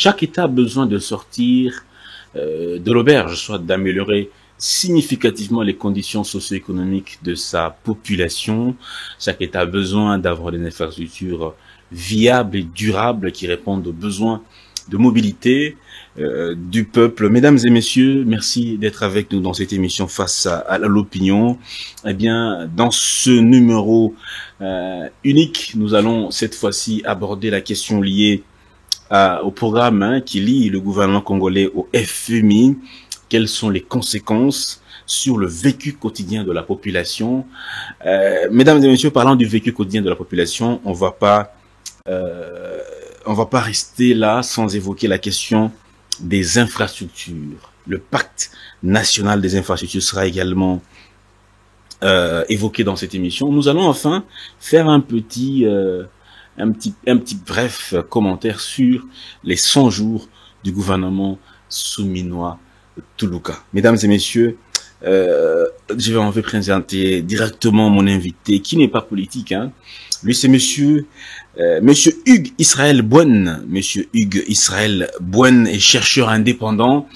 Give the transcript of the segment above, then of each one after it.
Chaque État a besoin de sortir de l'auberge, soit d'améliorer significativement les conditions socio-économiques de sa population. Chaque État a besoin d'avoir des infrastructures viables et durables qui répondent aux besoins de mobilité du peuple. Mesdames et messieurs, merci d'être avec nous dans cette émission Face à l'opinion. Eh bien, dans ce numéro unique, nous allons cette fois-ci aborder la question liée au programme qui lie le gouvernement congolais au FMI. Quelles sont les conséquences sur le vécu quotidien de la population? Mesdames et messieurs, parlant du vécu quotidien de la population, on va pas rester là sans évoquer la question des infrastructures. Le pacte national des infrastructures sera également évoqué dans cette émission. Nous allons enfin faire un petit bref commentaire sur les 100 jours du gouvernement souminois Toulouka. Mesdames et messieurs, je vais en fait présenter directement mon invité, qui n'est pas politique. Lui, c'est monsieur Hugues Israël Bouen. Monsieur Hugues Israël Bouen est chercheur indépendant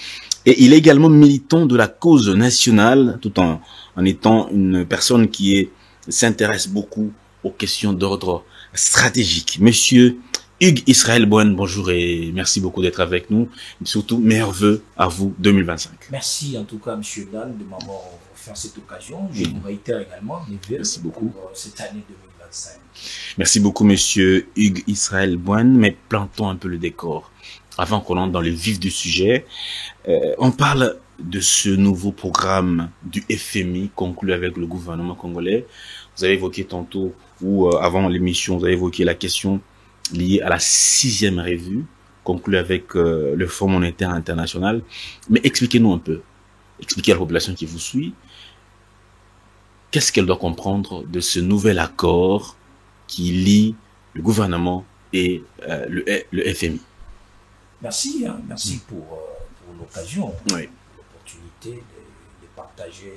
et il est également militant de la cause nationale, tout en étant une personne qui s'intéresse beaucoup aux questions d'ordre stratégique. Monsieur Hugues Israël Bouen, bonjour et merci beaucoup d'être avec nous. Et surtout, meilleurs vœux à vous 2025. Merci en tout cas, monsieur Dan, de m'avoir offert cette occasion. Je vous réitère également mes vœux pour cette année 2025. Merci beaucoup, monsieur Hugues Israël Bouen, mais plantons un peu le décor. Avant qu'on entre dans le vif du sujet, on parle de ce nouveau programme du FMI conclu avec le gouvernement congolais. Vous avez évoqué tantôt, ou avant l'émission, vous avez évoqué la question liée à la 6e revue, conclue avec le Fonds monétaire international. Mais expliquez-nous un peu, expliquez à la population qui vous suit, qu'est-ce qu'elle doit comprendre de ce nouvel accord qui lie le gouvernement et le FMI. Merci, merci pour l'occasion, oui, l'opportunité de partager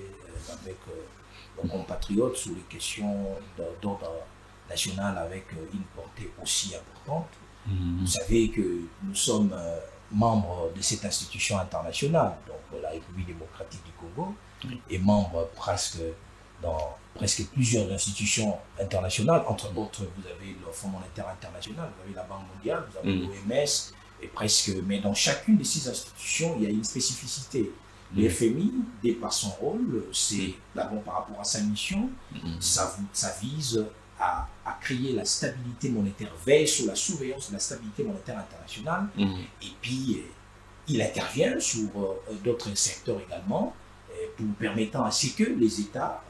avec nos compatriotes sur les questions d'ordre national avec une portée aussi importante. Vous savez que nous sommes membres de cette institution internationale, donc la République démocratique du Congo, et membres dans presque plusieurs institutions internationales. Entre autres, vous avez le Fonds monétaire international, vous avez la Banque mondiale, vous avez l'OMS, et mais dans chacune de ces institutions, il y a une spécificité. Le FMI, dès par son rôle, c'est d'abord par rapport à sa mission, ça vise à créer la stabilité monétaire, veille sur la surveillance de la stabilité monétaire internationale, et puis il intervient sur d'autres secteurs également, pour permettant à ce que les États,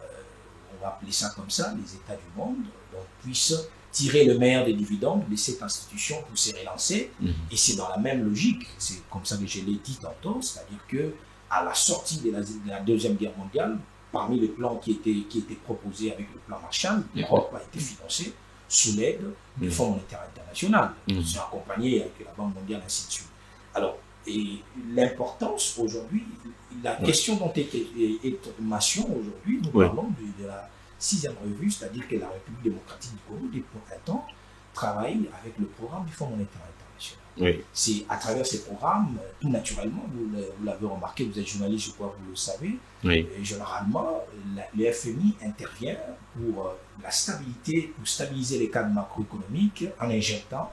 on va appeler ça comme ça, les États du monde, donc, puissent tirer le meilleur des dividendes de cette institution pour se relancer. Et c'est dans la même logique, c'est comme ça que je l'ai dit tantôt, c'est-à-dire que à la sortie de la Deuxième Guerre mondiale, parmi les plans qui étaient proposés avec le plan Marshall, l'Europe a été financée sous l'aide du Fonds monétaire international, c'est accompagné avec la Banque mondiale, ainsi de suite. Alors, et l'importance aujourd'hui, la question dont est mention aujourd'hui, nous parlons de la 6e revue, c'est-à-dire que la République démocratique du Congo, depuis un temps, travaille avec le programme du Fonds monétaire international. Oui. C'est à travers ces programmes, tout naturellement, vous l'avez remarqué, vous êtes journaliste, je crois que vous le savez, et généralement, le FMI intervient pour la stabilité, pour stabiliser les cadres macroéconomiques en injectant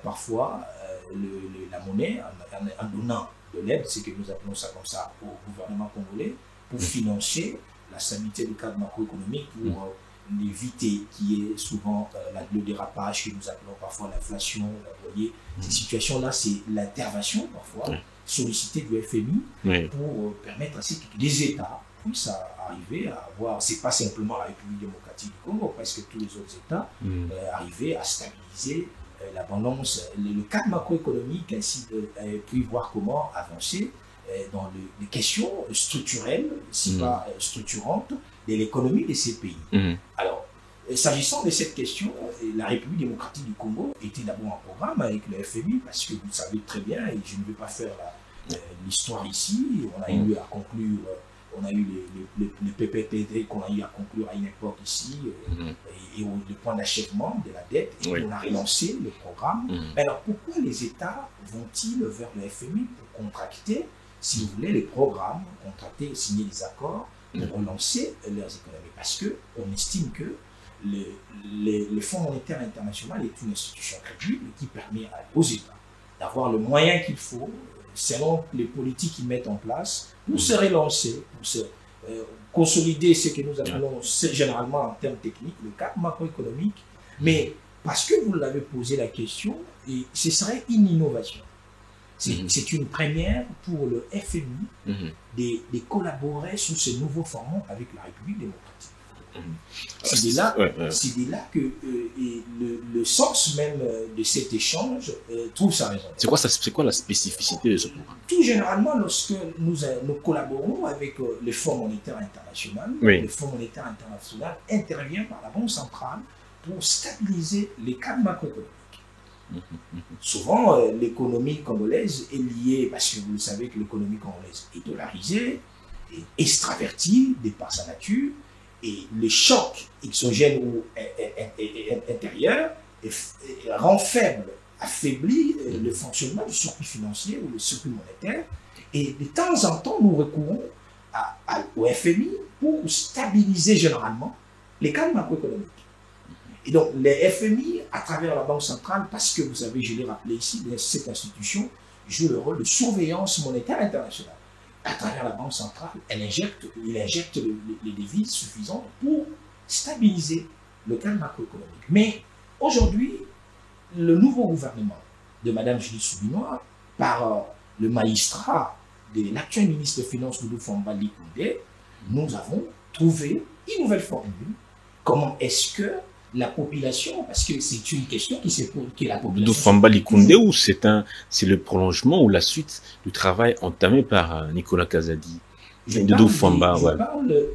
parfois la monnaie, en donnant de l'aide, c'est que nous appelons ça comme ça, au gouvernement congolais, pour financer la stabilité du cadre macroéconomique, pour éviter qu'il y ait souvent le dérapage que nous appelons parfois l'inflation. Vous voyez, ces situations-là, c'est l'intervention parfois sollicitée du FMI pour permettre à ce que les États puissent arriver à avoir, c'est pas simplement la République démocratique du Congo, presque tous les autres États, arriver à stabiliser l'abondance, le cadre macroéconomique, ainsi puis voir comment avancer dans les questions structurelles, si pas structurantes, de l'économie de ces pays. Alors, s'agissant de cette question, la République démocratique du Congo était d'abord en programme avec le FMI, parce que vous le savez très bien, et je ne vais pas faire l'histoire ici, on a eu à conclure on a eu les PPPD qu'on a eu à conclure à une époque ici, et le point d'achèvement de la dette, et on a relancé le programme. Mais alors pourquoi les États vont-ils vers le FMI pour contracter, si vous voulez, les programmes, contracter, signer des accords pour relancer leurs économies? Parce qu'on estime que le Fonds monétaire international est une institution crédible qui permet aux États d'avoir le moyen qu'il faut, selon les politiques qu'ils mettent en place, pour se relancer, pour se consolider ce que nous appelons généralement en termes techniques le cadre macroéconomique. Mais parce que vous l'avez posé la question, et ce serait une innovation. C'est une première pour le FMI de collaborer sur ce nouveau format avec la République démocratique. C'est de là que le sens même de cet échange trouve sa raison. C'est quoi la spécificité de ce programme? Tout généralement, lorsque nous collaborons avec le Fonds monétaire international, le Fonds monétaire international intervient par la Banque centrale pour stabiliser les cadres macroéconomiques. Souvent, l'économie congolaise est liée, parce que vous le savez que l'économie congolaise est dollarisée, est extravertie de par sa nature, et les chocs exogènes ou intérieurs rend faible, affaiblit le fonctionnement du circuit financier ou le circuit monétaire. Et de temps en temps, nous recourons au FMI pour stabiliser généralement les cadres macroéconomiques. Et donc, les FMI, à travers la Banque centrale, parce que vous savez, je l'ai rappelé ici, cette institution joue le rôle de surveillance monétaire internationale. À travers la Banque centrale, il injecte les devises suffisantes pour stabiliser le cadre macroéconomique. Mais aujourd'hui, le nouveau gouvernement de Mme Judith Soubinois, par le magistrat de l'actuel ministre des Finances, Doudou Famba Likunde, nous avons trouvé une nouvelle formule. Comment est-ce que la population, parce que c'est une question qui se pose, qui est la population. Doudou Famba Likunde, ou c'est le prolongement ou la suite du travail entamé par Nicolas Kazadi? Doudou Famba, je parle de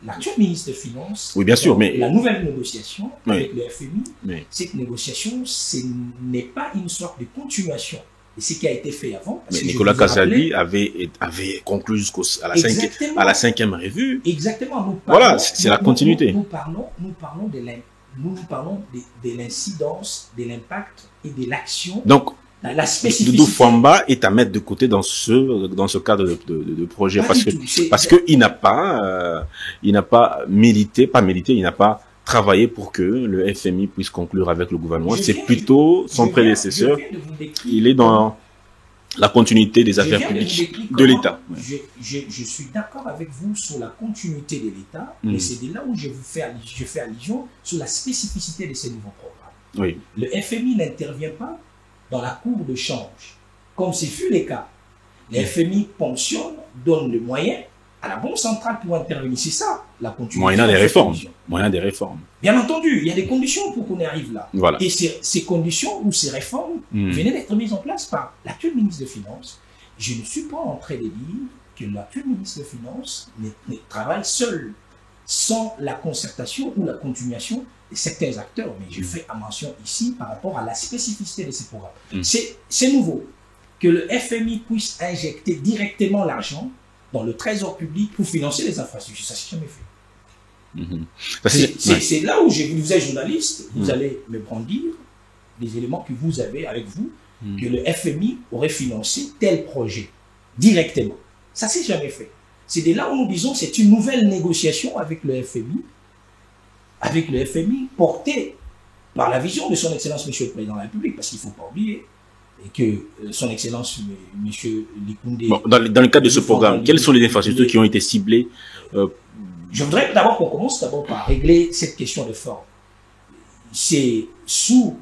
l'actuel ministre des Finances. Oui, bien sûr, mais la nouvelle négociation avec le FMI, cette négociation, ce n'est pas une sorte de continuation de ce qui a été fait avant. Mais Nicolas Kazadi avait conclu à la cinquième revue. Exactement. Voilà, c'est la continuité. Nous parlons de l'incidence, de l'impact et de l'action. Donc, la spécificité. Doudou Famba est à mettre de côté dans ce cadre de projet parce que il n'a pas milité, il n'a pas travaillé pour que le FMI puisse conclure avec le gouvernement. C'est plutôt son prédécesseur. Il est dans la continuité des affaires publiques de l'État. Je suis d'accord avec vous sur la continuité de l'État, mais c'est de là où je fais allusion sur la spécificité de ces nouveaux programmes. Oui. Le FMI n'intervient pas dans la cour de change, comme ce fut le cas. Le FMI ponctionne, donne les moyens à la Banque centrale pour intervenir. C'est ça, la continuité. Moyen des réformes. Bien entendu, il y a des conditions pour qu'on arrive là. Voilà. Et ces conditions ou ces réformes venaient d'être mises en place par l'actuel ministre des Finances. Je ne suis pas en train de dire que l'actuel ministre des Finances ne travaille seul, sans la concertation ou la continuation de certains acteurs. Mais je fais mention ici par rapport à la spécificité de ces programmes. C'est nouveau que le FMI puisse injecter directement l'argent dans le trésor public pour financer les infrastructures. Ça ne s'est jamais fait. C'est là où vous êtes journaliste, vous allez me brandir les éléments que vous avez avec vous, que le FMI aurait financé tel projet directement. Ça ne s'est jamais fait. C'est de là où nous disons que c'est une nouvelle négociation avec le FMI portée par la vision de son Excellence Monsieur le Président de la République, parce qu'il ne faut pas oublier que son Excellence Monsieur Likunde... Bon, dans le cadre de ce programme, quelles sont les infrastructures qui ont été ciblées Je voudrais d'abord qu'on commence par régler cette question de forme. C'est sous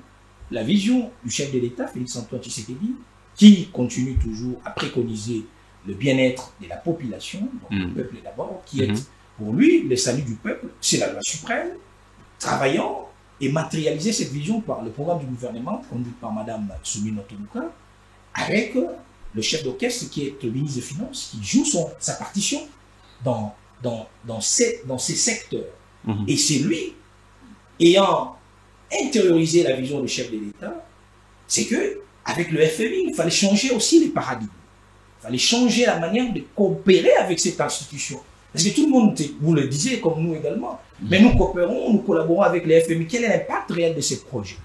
la vision du chef de l'État, Félix-Antoine Tshisekedi, qui continue toujours à préconiser le bien-être de la population, donc le peuple d'abord, qui est pour lui le salut du peuple, c'est la loi suprême, travaillant et matérialiser cette vision par le programme du gouvernement conduit par Mme Soumino Toluka, avec le chef d'orchestre qui est le ministre des Finances, qui joue sa partition dans ces secteurs. Et c'est lui, ayant intériorisé la vision du chef de l'État, c'est que avec le FMI, il fallait changer aussi les paradigmes. Il fallait changer la manière de coopérer avec cette institution. Parce que tout le monde, vous le disiez, comme nous également, mais nous coopérons, nous collaborons avec les FMI. Quel est l'impact réel de ces projets?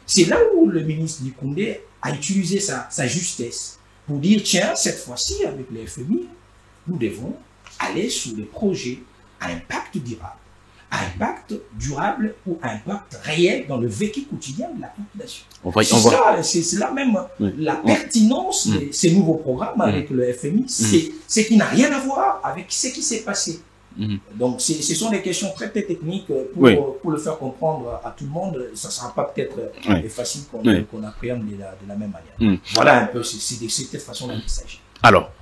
C'est là où le ministre Koundé a utilisé sa justesse pour dire, tiens, cette fois-ci, avec les FMI, nous devons aller sur des projets à impact durable ou impact réel dans le vécu quotidien de la population. C'est là même la pertinence de ces nouveaux programmes avec le FMI, c'est qui n'a rien à voir avec ce qui s'est passé. Donc, ce sont des questions très, très techniques pour le faire comprendre à tout le monde. Ça ne sera pas peut-être facile qu'on appréhende de la même manière. Voilà un peu, c'est de cette façon-là qu'il s'agit. Alors,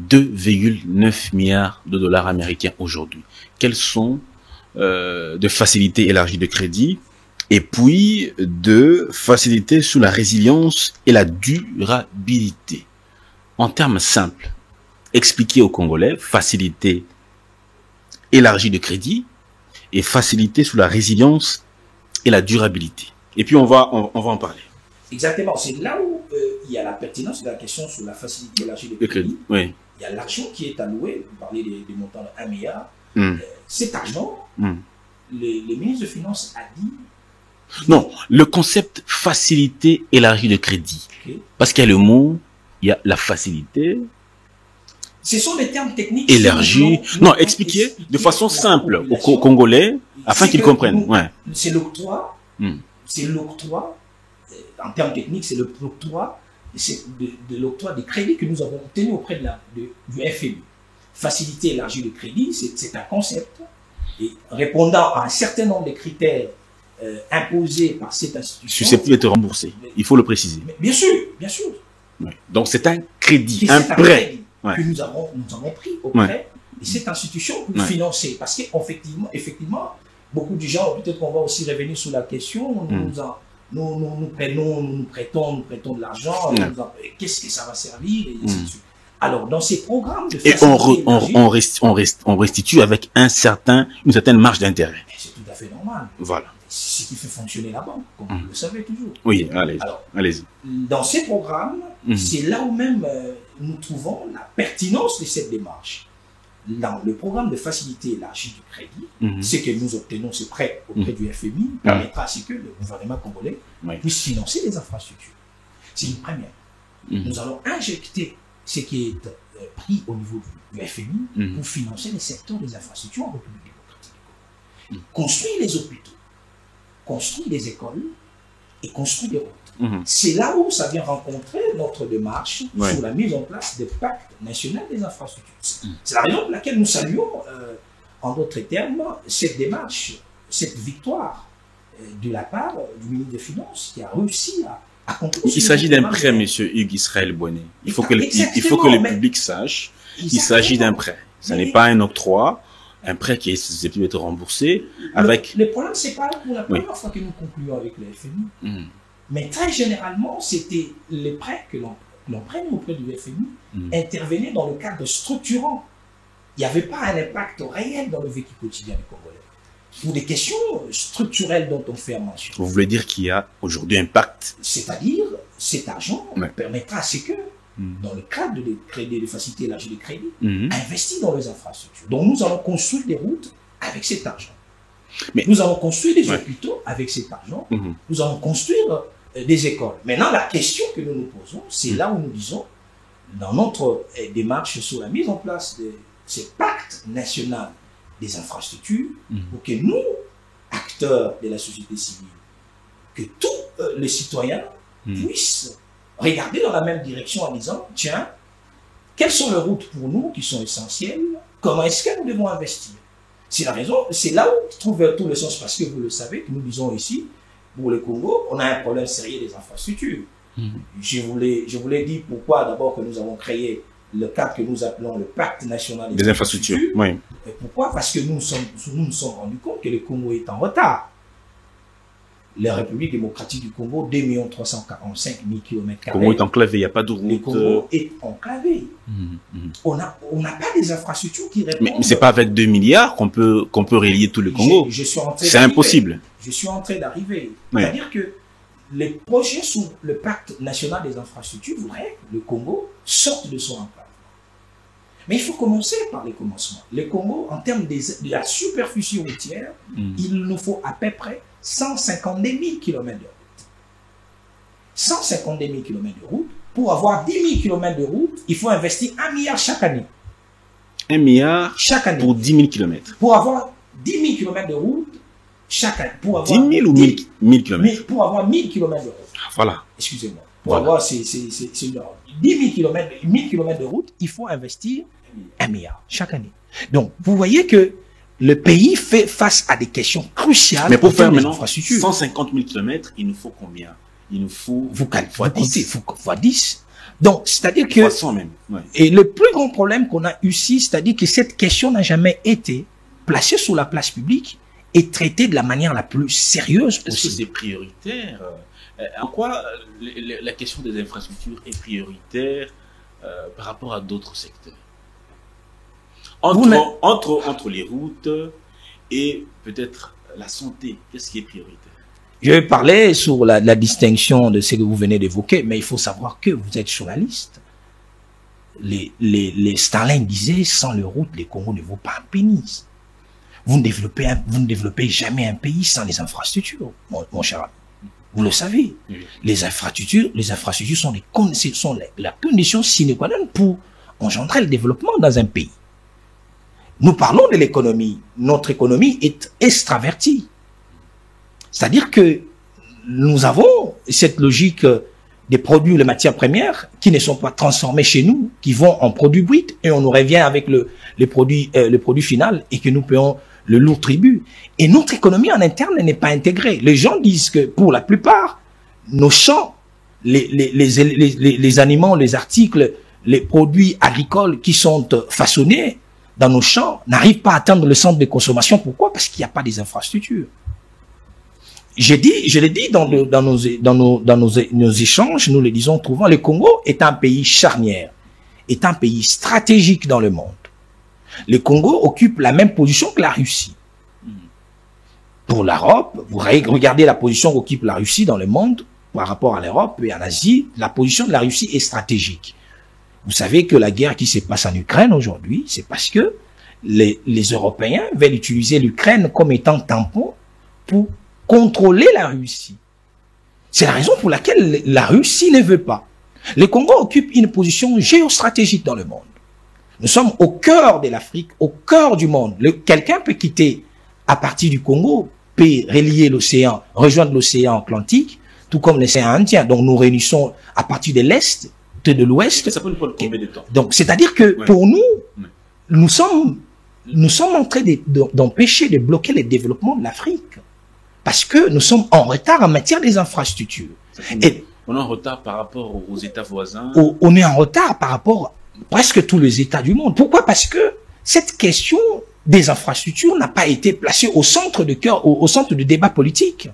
2,9 milliards de dollars américains aujourd'hui. Quelles sont de facilités élargies de crédit et puis de facilités sous la résilience et la durabilité? En termes simples, expliquer aux Congolais facilité élargie de crédit et facilité sous la résilience et la durabilité. Et puis on va en parler. Exactement, c'est là où il y a la pertinence de la question sur la facilité élargie de crédit. Oui. Il y a l'argent qui est alloué, vous parlez des montants de 1 milliard. Cet argent, le ministre des Finances a dit... Non, le concept facilité élargie de crédit. Parce qu'il y a le mot, il y a la facilité... Ce sont des termes techniques. Élargie. Non, expliquez de façon simple aux Congolais afin qu'ils comprennent. C'est l'octroi. C'est l'octroi. En termes techniques, c'est l'octroi. C'est de l'octroi des crédits que nous avons obtenu auprès du FMI. Facilité élargie de crédit, c'est un concept. Et répondant à un certain nombre de critères imposés par cette institution. Susceptible d'être remboursé. Il faut le préciser. Bien sûr, bien sûr. Donc c'est un crédit, un prêt. Que nous avons pris auprès de cette institution pour financer. Parce qu'effectivement, beaucoup de gens, peut-être qu'on va aussi revenir sur la question, nous prêtons de l'argent, qu'est-ce que ça va servir, et ainsi de suite. Alors, dans ces programmes de facilité on restitue avec une certaine marge d'intérêt. C'est tout à fait normal. Voilà. C'est ce qui fait fonctionner la banque, comme vous le savez toujours. Oui, allez-y. Dans ces programmes, c'est là où même nous trouvons la pertinence de cette démarche. Dans le programme de facilité élargie du crédit, ce que nous obtenons, ce prêt auprès du FMI, permettra à ce que le gouvernement congolais puisse financer les infrastructures. C'est une première. Nous allons injecter ce qui est pris au niveau du FMI pour financer les secteurs des infrastructures en République démocratique du Congo. Construire les hôpitaux, construire des écoles et construire des routes. C'est là où ça vient rencontrer notre démarche sur la mise en place des pactes nationaux des infrastructures. C'est la raison pour laquelle nous saluons, en d'autres termes, cette démarche, cette victoire de la part du ministre des Finances qui a réussi à conclure. Il s'agit d'un prêt, M. Hugues Israël Bonnet. Il faut que le public sache qu'il s'agit d'un prêt. Ce n'est pas un octroi. Un prêt qui est susceptible d'être remboursé avec... Le problème, c'est pas pour la première fois que nous concluons avec le FMI. Mais très généralement, c'était les prêts que l'on prenait auprès du FMI intervenaient dans le cadre structurant. Il n'y avait pas un impact réel dans le vécu quotidien des Congolais. Pour des questions structurelles dont on fait mention. Vous voulez dire qu'il y a aujourd'hui un pacte? C'est-à-dire, cet argent permettra à ce que, dans le cadre des crédits, de facilité élargie de crédit, investir dans les infrastructures. Donc nous allons construire des routes avec cet argent. Nous allons construire des hôpitaux avec cet argent. Nous allons construire des écoles. Maintenant, la question que nous nous posons, c'est là où nous disons, dans notre démarche sur la mise en place de ce pacte national des infrastructures, pour que nous, acteurs de la société civile, que tous les citoyens puissent regarder dans la même direction en disant, tiens, quelles sont les routes pour nous qui sont essentielles? Comment est-ce que nous devons investir? C'est la raison, c'est là où je trouve tout le sens, parce que vous le savez, que nous disons ici, pour le Congo, on a un problème sérieux des infrastructures. Je vous l'ai dit pourquoi d'abord que nous avons créé le cadre que nous appelons le pacte national des infrastructures. Et pourquoi? Parce que nous nous sommes rendus compte que le Congo est en retard. La République démocratique du Congo, 2 345 000 km². Le Congo est enclavé, il n'y a pas de route. Le Congo est enclavé. On n'a pas des infrastructures qui répondent. Mais ce n'est pas avec 2 milliards qu'on peut relier tout le Congo. C'est impossible. Je suis en train d'arriver. C'est-à-dire que les projets sous le pacte national des infrastructures voudraient que le Congo sorte de son enclave. Mais il faut commencer par les commencements. Le Congo, en termes de la superficie routière, il nous faut à peu près 152 000 km de route. 152 000 km de route. Pour avoir 10 000 km de route, il faut investir 1 milliard chaque année. 1 milliard chaque année. Pour 10 000 km. Pour avoir 10 000 km de route chaque année. Pour avoir 10 000 ou 1000 km? Pour avoir 1000 km de route. Voilà. Excusez-moi. Pour avoir, c'est une heure. 10 000 km, 1000 km de route, il faut investir 1 milliard chaque année. Donc, vous voyez que le pays fait face à des questions cruciales. Mais pour faire maintenant 150 000 km, il nous faut combien? Il nous faut fois 10. Donc, c'est-à-dire que... 300 même. Ouais. Et le plus grand problème qu'on a ici, c'est-à-dire que cette question n'a jamais été placée sur la place publique et traitée de la manière la plus sérieuse possible. Est-ce que c'est prioritaire? En quoi la question des infrastructures est prioritaire par rapport à d'autres secteurs? Entre les routes et peut-être la santé, qu'est-ce qui est prioritaire? Je parlais sur la distinction de ce que vous venez d'évoquer, mais il faut savoir que vous êtes journaliste. Les Stalin disaient, sans les routes, les Congo ne vaut pas un pénis. Vous ne développez jamais un pays sans les infrastructures, mon cher ami. Vous le savez. Les infrastructures sont la condition sine qua non pour engendrer le développement dans un pays. Nous parlons de l'économie. Notre économie est extravertie. C'est-à-dire que nous avons cette logique des produits, les matières premières, qui ne sont pas transformés chez nous, qui vont en produits bruts, et on nous revient avec le produit final, et que nous payons le lourd tribut. Et notre économie en interne n'est pas intégrée. Les gens disent que pour la plupart, nos champs, les aliments, les articles, les produits agricoles qui sont façonnés dans nos champs n'arrivent pas à atteindre le centre de consommation. Pourquoi? Parce qu'il n'y a pas des infrastructures. Je l'ai dit dans nos échanges, nous le disons souvent, le Congo est un pays charnière, est un pays stratégique dans le monde. Le Congo occupe la même position que la Russie. Pour l'Europe, vous regardez la position qu'occupe la Russie dans le monde par rapport à l'Europe et en Asie, la position de la Russie est stratégique. Vous savez que la guerre qui se passe en Ukraine aujourd'hui, c'est parce que les Européens veulent utiliser l'Ukraine comme étant tampon pour contrôler la Russie. C'est la raison pour laquelle la Russie ne veut pas. Le Congo occupe une position géostratégique dans le monde. Nous sommes au cœur de l'Afrique, au cœur du monde. Quelqu'un peut quitter à partir du Congo, peut relier l'océan, rejoindre l'océan Atlantique, tout comme l'océan Indien. Donc nous réunissons à partir de l'Est, de l'Ouest. Ça peut nous prendre combien de temps? Donc c'est-à-dire que pour nous, nous sommes en train d'empêcher, de bloquer le développement de l'Afrique. Parce que nous sommes en retard en matière des infrastructures. On est en retard par rapport aux États voisins. On est en retard par rapport à presque tous les États du monde. Pourquoi? Parce que cette question des infrastructures n'a pas été placée au centre du débat politique.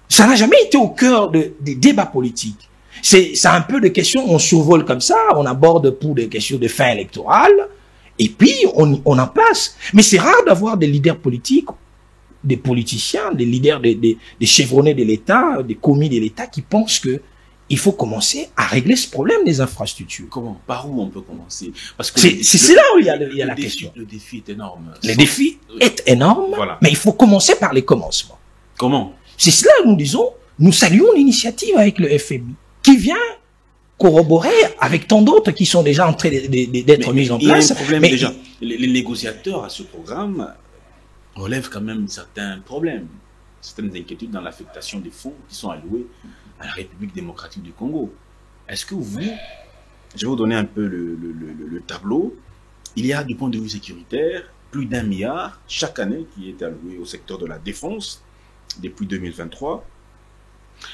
Ça n'a jamais été au cœur des débats politiques. C'est un peu des questions, on survole comme ça, on aborde pour des questions de fin électorale, et puis on en passe. Mais c'est rare d'avoir des leaders politiques, des politiciens, des leaders, des chevronnés de l'État, des commis de l'État qui pensent que il faut commencer à régler ce problème des infrastructures. Comment? Par où on peut commencer? Parce que c'est là où il y a la question. Le défi est énorme. Le défi est énorme, voilà. Mais il faut commencer par les commencements. Comment? C'est cela que nous disons, nous saluons l'initiative avec le FMI, qui vient corroborer avec tant d'autres qui sont déjà en train d'être mis en place. Il y a un problème déjà. Les négociateurs à ce programme relèvent quand même certains problèmes, certaines inquiétudes dans l'affectation des fonds qui sont alloués à la République démocratique du Congo. Est-ce que je vais vous donner un peu le tableau. Il y a du point de vue sécuritaire plus d'1 milliard chaque année qui est alloué au secteur de la défense depuis 2023.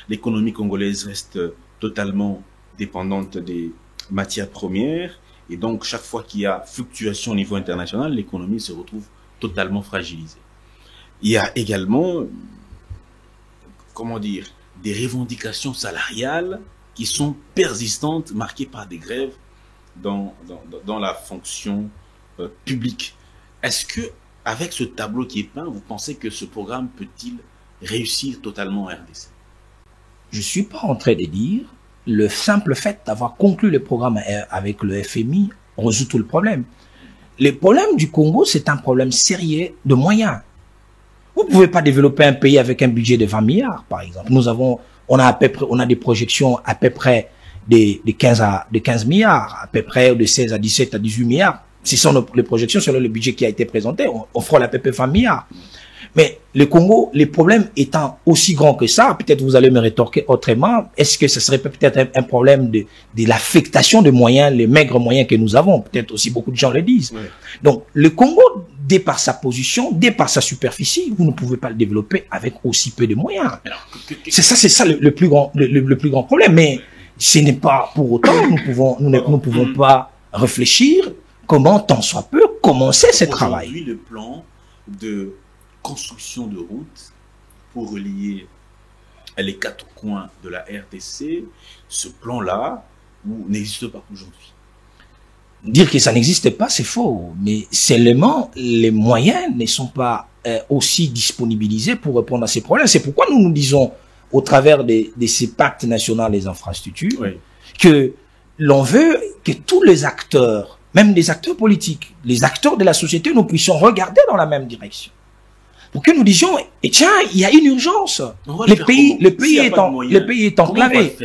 L'économie congolaise reste totalement dépendante des matières premières et donc chaque fois qu'il y a fluctuation au niveau international, l'économie se retrouve totalement fragilisée. Il y a également, comment dire, des revendications salariales qui sont persistantes, marquées par des grèves dans la fonction publique. Est-ce que, avec ce tableau qui est peint, vous pensez que ce programme peut-il réussir totalement en RDC? je ne suis pas en train de dire le simple fait d'avoir conclu le programme avec le FMI résout tout le problème. Le problème du Congo, c'est un problème sérieux de moyens. Vous ne pouvez pas développer un pays avec un budget de 20 milliards, par exemple. On a des projections à peu près de 15 milliards, à peu près de 16 à 17 à 18 milliards. Ce sont les projections selon le budget qui a été présenté. On frôle à peu près 20 milliards. Mais le Congo, les problèmes étant aussi grands que ça, peut-être vous allez me rétorquer autrement, est-ce que ce serait peut-être un problème de l'affectation des moyens, les maigres moyens que nous avons? Peut-être aussi beaucoup de gens le disent. Oui. Donc, le Congo, dès par sa position, dès par sa superficie, vous ne pouvez pas le développer avec aussi peu de moyens. C'est ça le plus grand problème. Mais ce n'est pas pour autant que nous ne pouvons pas réfléchir comment, tant soit peu, commencer ce travail. Aujourd'hui, le plan de construction de routes pour relier les 4 coins de la RDC, ce plan-là n'existe pas aujourd'hui. Dire que ça n'existe pas, c'est faux. Mais seulement, les moyens ne sont pas aussi disponibilisés pour répondre à ces problèmes. C'est pourquoi nous disons, au travers de ces pactes nationaux des infrastructures, oui, que l'on veut que tous les acteurs, même les acteurs politiques, les acteurs de la société, nous puissions regarder dans la même direction. Pour que nous disions, et tiens, il y a une urgence. Le pays est enclavé.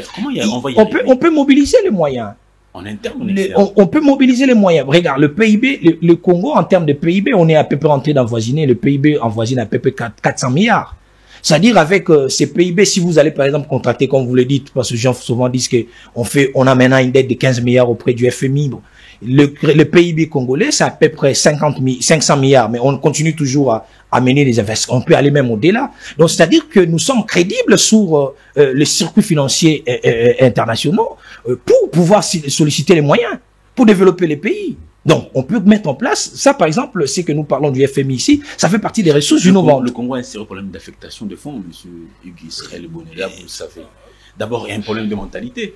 On peut mobiliser les moyens. En interne, on peut mobiliser les moyens. Regarde, le PIB, le Congo, en termes de PIB, on est à peu près en train d'envoisiner. Le PIB envoisine à peu près 400 milliards. C'est-à-dire avec ces PIB, si vous allez par exemple contracter, comme vous le dites, parce que les gens souvent disent que on a maintenant une dette de 15 milliards auprès du FMI. Bon. Le PIB congolais, c'est à peu près 500 milliards, mais on continue toujours à mener des investissements. On peut aller même au-delà. Donc, c'est-à-dire que nous sommes crédibles sur les circuits financiers internationaux pour pouvoir solliciter les moyens pour développer les pays. Donc, on peut mettre en place, ça par exemple, c'est que nous parlons du FMI ici, ça fait partie des ressources du Congo. Le Congo a un sérieux problème d'affectation de fonds, M. Hugues Israël Bonella, vous le savez. D'abord, il y a un problème de mentalité.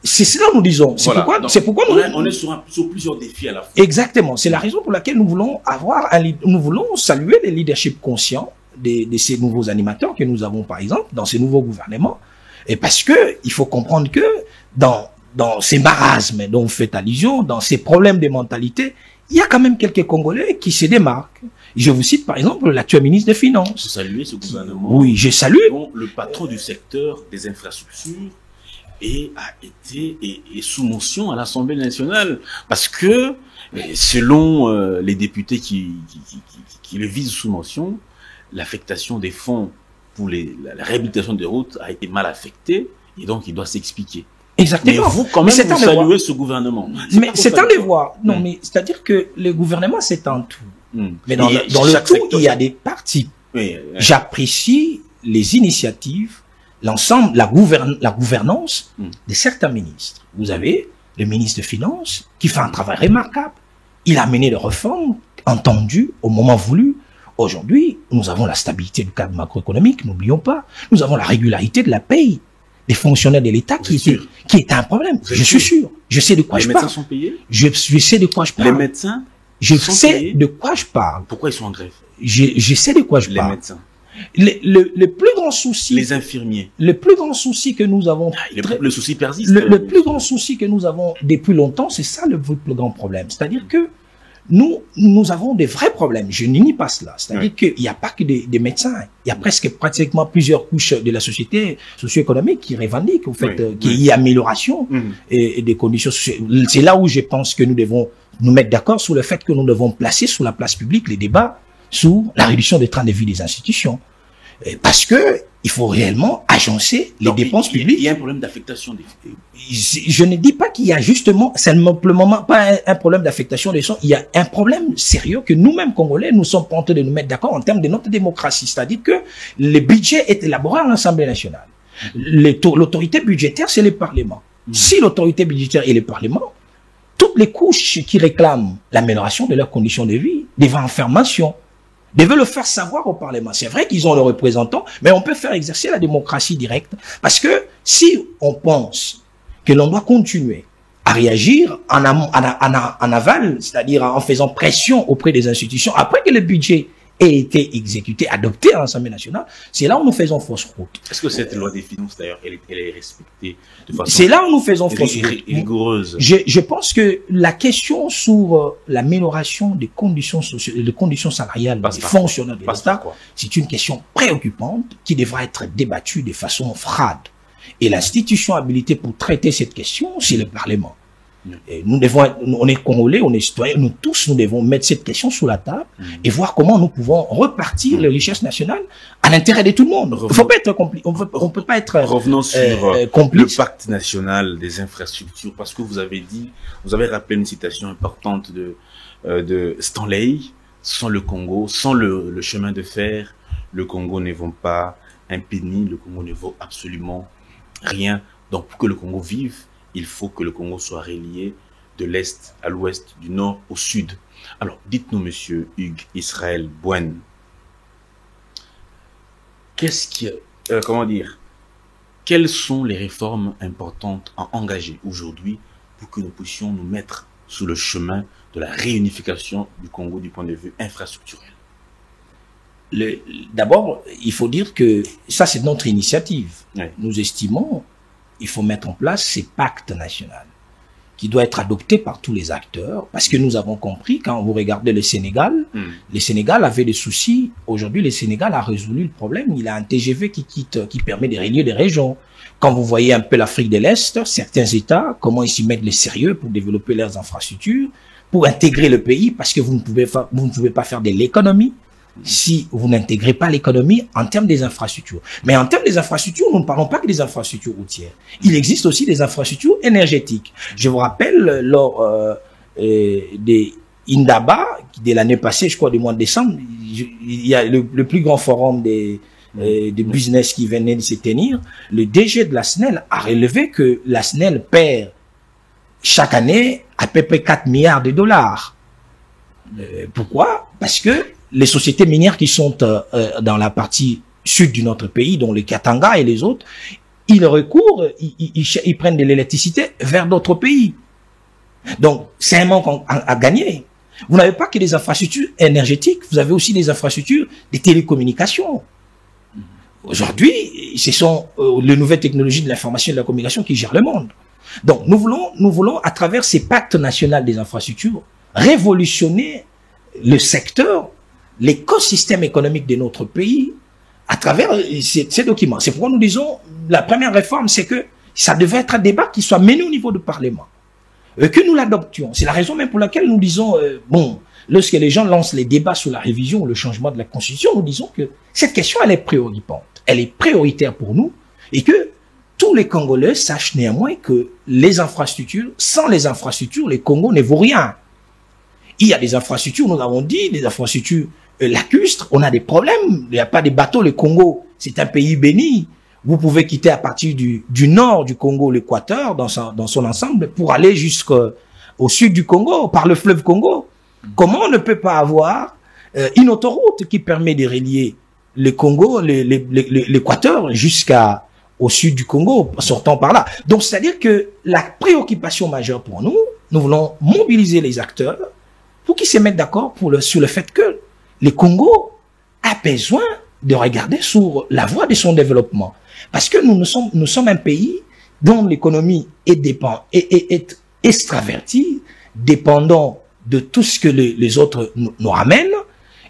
C'est cela que nous disons. C'est pourquoi on est sur plusieurs défis à la fois. Exactement. C'est la raison pour laquelle nous voulons saluer le leadership conscient de ces nouveaux animateurs que nous avons, par exemple, dans ces nouveaux gouvernements. Et parce que, il faut comprendre que dans ces marasmes dont vous faites allusion, dans ces problèmes de mentalité, il y a quand même quelques Congolais qui se démarquent. Je vous cite, par exemple, l'actuel ministre des Finances. Vous saluez ce gouvernement. Oui, je salue. Le patron du secteur des infrastructures et a été sous motion à l'Assemblée nationale parce que selon les députés qui le visent sous motion, l'affectation des fonds pour la réhabilitation des routes a été mal affectée et donc il doit s'expliquer. Exactement. Mais vous, quand même, vous saluez ce gouvernement. Mais c'est un devoir. Non, mais c'est-à-dire que le gouvernement, c'est un tout. Mais dans le tout, il y a des parties. J'apprécie les initiatives, l'ensemble, la gouvernance de certains ministres. Vous avez le ministre des Finances qui fait un travail remarquable. Il a mené des réformes entendues au moment voulu. Aujourd'hui, nous avons la stabilité du cadre macroéconomique, n'oublions pas. Nous avons la régularité de la paye des fonctionnaires de l'État qui est un problème. Je suis sûr. Je sais de quoi je parle. Les médecins sont payés? Je sais de quoi je parle. Les médecins Je sais de quoi je parle. Pourquoi ils sont en grève? Je sais de quoi je parle. Les médecins. Le plus grand souci. Les infirmiers. Le plus grand souci que nous avons. Le souci persiste. Le plus grand souci que nous avons depuis longtemps, c'est ça le plus grand problème. C'est-à-dire que nous avons des vrais problèmes. Je nie pas cela. C'est-à-dire qu'il n'y a pas que des médecins. Il y a pratiquement plusieurs couches de la société socio-économique qui revendiquent, au fait, qu'il y ait amélioration et des conditions sociales. C'est là où je pense que nous devons nous mettre d'accord sur le fait que nous devons placer sur la place publique les débats sur la réduction des trains de vie des institutions. Parce que il faut réellement agencer les dépenses publiques. Il y a un problème d'affectation des fonds. Je ne dis pas qu'il y a justement, c'est simplement pas un problème d'affectation des fonds. Il y a un problème sérieux que nous-mêmes, Congolais, nous sommes en train de nous mettre d'accord en termes de notre démocratie. C'est-à-dire que le budget est élaboré à l'Assemblée nationale. L'autorité budgétaire, c'est le Parlement. Si l'autorité budgétaire est le Parlement, toutes les couches qui réclament l'amélioration de leurs conditions de vie, devant information, devaient le faire savoir au Parlement. C'est vrai qu'ils ont leurs représentants, mais on peut faire exercer la démocratie directe. Parce que si on pense que l'on doit continuer à réagir en aval, c'est-à-dire en faisant pression auprès des institutions, après que le budget ait été exécutée, adoptée à l'Assemblée nationale, c'est là où nous faisons fausse route. Est-ce que cette loi des finances, d'ailleurs, elle est respectée de façon... C'est là où nous faisons fausse route. Rigoureuse. Je pense que la question sur l'amélioration des conditions sociales, des conditions salariales des fonctionnaires de l'État, c'est une question préoccupante qui devra être débattue de façon froide. Et l'institution habilitée pour traiter cette question, c'est le Parlement. Et nous devons, on est Congolais, on est citoyens, nous tous, nous devons mettre cette question sur la table et voir comment nous pouvons repartir les richesses nationales à l'intérêt de tout le monde. Il faut pas être on peut pas être revenons sur le pacte national des infrastructures, parce que vous avez rappelé une citation importante de Stanley: sans le Congo, sans le chemin de fer, le Congo ne vaut pas un penny, le Congo ne vaut absolument rien. Donc pour que le Congo vive, il faut que le Congo soit relié de l'Est à l'Ouest, du Nord au Sud. Alors, dites-nous, monsieur Hugues Israël Bouen, quelles sont les réformes importantes à engager aujourd'hui pour que nous puissions nous mettre sur le chemin de la réunification du Congo du point de vue infrastructurel? D'abord, il faut dire que ça, c'est notre initiative. Oui. Nous estimons il faut mettre en place ces pactes nationaux qui doit être adopté par tous les acteurs, parce que nous avons compris, quand vous regardez le Sénégal, le Sénégal avait des soucis. Aujourd'hui, le Sénégal a résolu le problème. Il a un TGV qui permet de relier des régions. Quand vous voyez un peu l'Afrique de l'Est, certains États, comment ils s'y mettent les sérieux pour développer leurs infrastructures, pour intégrer le pays, parce que vous ne pouvez pas faire de l'économie si vous n'intégrez pas l'économie en termes des infrastructures. Mais en termes des infrastructures, nous ne parlons pas que des infrastructures routières. Il existe aussi des infrastructures énergétiques. Je vous rappelle, lors des Indaba, de l'année passée, je crois du mois de décembre, il y a le plus grand forum des business qui venait de se tenir. Le DG de la SNEL a relevé que la SNEL perd chaque année à peu près 4 milliards de dollars. Pourquoi? Parce que les sociétés minières qui sont dans la partie sud de notre pays, dont les Katanga et les autres, ils recourent, ils prennent de l'électricité vers d'autres pays. Donc, c'est un manque à gagner. Vous n'avez pas que des infrastructures énergétiques, vous avez aussi des infrastructures de télécommunications. Aujourd'hui, ce sont les nouvelles technologies de l'information et de la communication qui gèrent le monde. Donc, nous voulons, à travers ces pactes nationaux des infrastructures, révolutionner le secteur, l'écosystème économique de notre pays à travers ces documents. C'est pourquoi nous disons, la première réforme, c'est que ça devait être un débat qui soit mené au niveau du Parlement. Que nous l'adoptions. C'est la raison même pour laquelle nous disons, lorsque les gens lancent les débats sur la révision ou le changement de la Constitution, nous disons que cette question, elle est préoccupante. Elle est prioritaire pour nous et que tous les Congolais sachent néanmoins que les infrastructures, sans les infrastructures, le Congo ne vaut rien. Il y a des infrastructures, nous l'avons dit, des infrastructures lacustres, on a des problèmes, il n'y a pas de bateaux, le Congo, c'est un pays béni. Vous pouvez quitter à partir du nord du Congo, l'Équateur, dans son ensemble, pour aller jusqu'au sud du Congo, par le fleuve Congo. Comment on ne peut pas avoir une autoroute qui permet de relier le Congo, l'Équateur, jusqu'au sud du Congo, sortant par là. Donc, c'est-à-dire que la préoccupation majeure pour nous, nous voulons mobiliser les acteurs pour qu'ils se mettent d'accord sur le fait que le Congo a besoin de regarder sur la voie de son développement. Parce que nous sommes un pays dont l'économie est extravertie, dépendant de tout ce que les autres nous ramènent,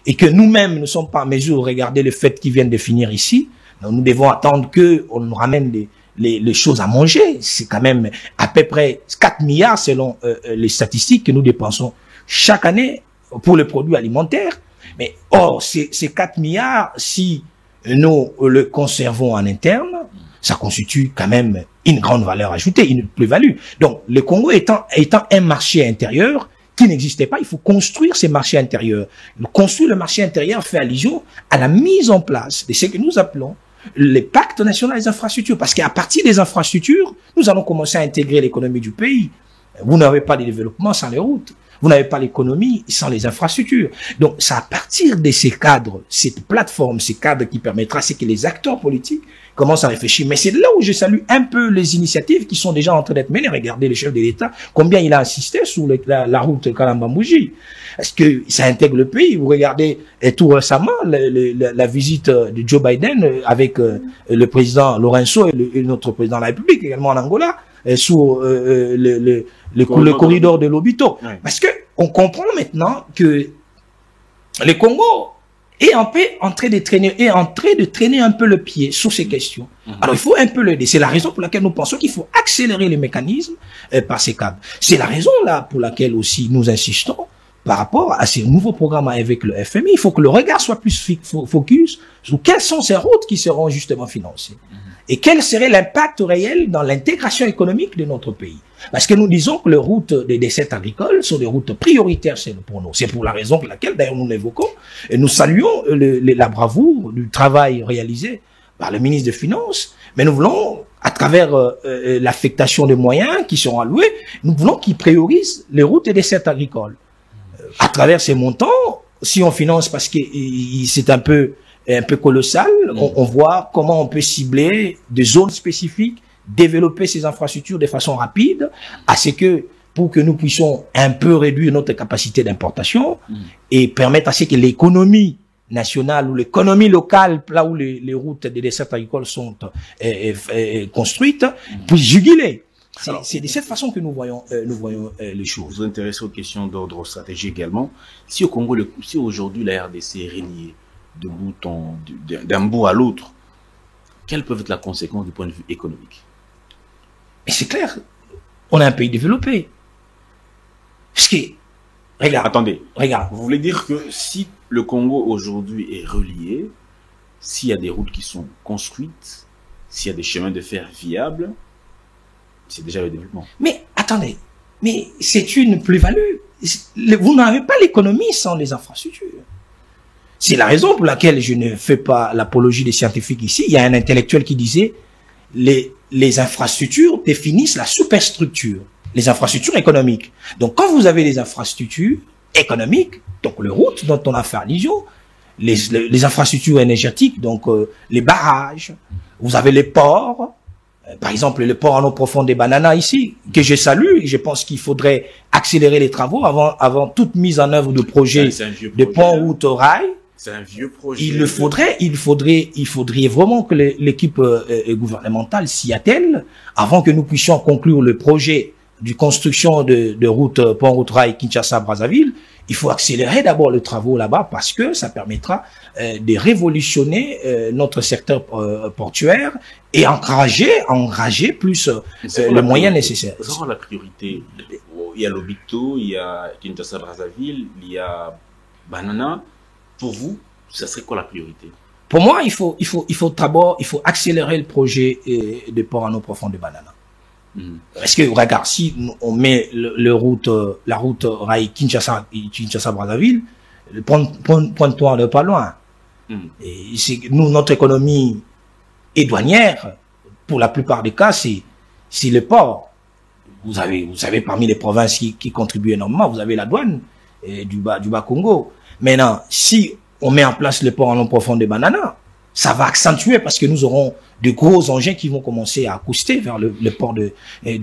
et que nous-mêmes ne sommes pas en mesure de regarder le fait qu'ils viennent de finir ici. Donc, nous devons attendre qu'on nous ramène les choses à manger. C'est quand même à peu près 4 milliards selon les statistiques que nous dépensons chaque année pour les produits alimentaires. Mais or, ces 4 milliards, si nous le conservons en interne, ça constitue quand même une grande valeur ajoutée, une plus-value. Donc, le Congo étant un marché intérieur qui n'existait pas, il faut construire ces marchés intérieurs. Construire le marché intérieur fait allusion à la mise en place de ce que nous appelons les pactes nationaux des infrastructures. Parce qu'à partir des infrastructures, nous allons commencer à intégrer l'économie du pays. Vous n'avez pas de développement sans les routes. Vous n'avez pas l'économie sans les infrastructures. Donc, c'est à partir de ces cadres, cette plateforme, ces cadres qui permettra, c'est que les acteurs politiques commencent à réfléchir. Mais c'est là où je salue un peu les initiatives qui sont déjà en train d'être menées. Regardez le chef de l'État, combien il a insisté sur la route Kalamba-Mbouji. Est-ce que ça intègre le pays? Vous regardez tout récemment la visite de Joe Biden avec le président Lorenzo et notre président de la République, également en Angola, sur le corridor de l'Obito. Oui. Parce que on comprend maintenant que le Congo est en train de traîner un peu le pied sur ces questions. Alors il faut un peu l'aider. C'est la raison pour laquelle nous pensons qu'il faut accélérer les mécanismes par ces câbles. C'est la raison là pour laquelle aussi nous insistons par rapport à ces nouveaux programmes avec le FMI. Il faut que le regard soit plus focus sur quelles sont ces routes qui seront justement financées. Et quel serait l'impact réel dans l'intégration économique de notre pays? Parce que nous disons que les routes des dessertes agricoles sont des routes prioritaires pour nous. C'est pour la raison pour laquelle, d'ailleurs, nous l'évoquons, et nous saluons la bravoure du travail réalisé par le ministre des Finances, mais nous voulons, à travers l'affectation des moyens qui seront alloués, nous voulons qu'ils priorisent les routes des dessertes agricoles. À travers ces montants, si on finance parce que c'est un peu colossal, on voit comment on peut cibler des zones spécifiques, développer ces infrastructures de façon rapide, pour que nous puissions un peu réduire notre capacité d'importation et permettre à ce que l'économie nationale ou l'économie locale, là où les routes des dessertes agricoles sont construites, puisse juguler. C'est de cette façon que nous voyons les choses. Vous vous intéressez aux questions d'ordre stratégique également. Si au Congo, si aujourd'hui la RDC est reliée d'un bout à l'autre, quelles peuvent être les conséquences du point de vue économique? Mais c'est clair, on a un pays développé. Parce que, regarde. Attendez, regarde. Vous voulez dire que si le Congo aujourd'hui est relié, s'il y a des routes qui sont construites, s'il y a des chemins de fer viables, c'est déjà le développement. Mais attendez, mais c'est une plus-value. Vous n'avez pas l'économie sans les infrastructures. C'est la raison pour laquelle je ne fais pas l'apologie des scientifiques ici. Il y a un intellectuel qui disait les infrastructures définissent la superstructure, les infrastructures économiques. Donc quand vous avez les infrastructures économiques, donc les routes dont on a fait allusion, les infrastructures énergétiques, donc les barrages, vous avez les ports, par exemple le port en eau profonde des Bananas ici, que je salue, et je pense qu'il faudrait accélérer les travaux avant toute mise en œuvre de projets de pont, route, rail. C'est un vieux projet. Il faudrait vraiment que l'équipe gouvernementale s'y attelle avant que nous puissions conclure le projet de construction de route, pont, route, rail, Kinshasa-Brazzaville. Il faut accélérer d'abord les travaux là-bas parce que ça permettra de révolutionner notre secteur portuaire et engager plus les moyens nécessaires. C'est vraiment la priorité. Il y a l'Obito, il y a Kinshasa-Brazzaville, il y a Banana. Pour vous, ça serait quoi la priorité? Pour moi, il faut accélérer le projet de port en eau profonde de Banana. Parce que, regarde, si on met la route rail Kinshasa-Brazzaville, le point n'est pas loin. Et nous, notre économie est douanière. Pour la plupart des cas, c'est le port. Vous avez parmi les provinces qui contribuent énormément, vous avez la douane du bas Congo. Maintenant, si on met en place le port en eau profonde de Banana, ça va accentuer parce que nous aurons de gros engins qui vont commencer à accoster vers le port de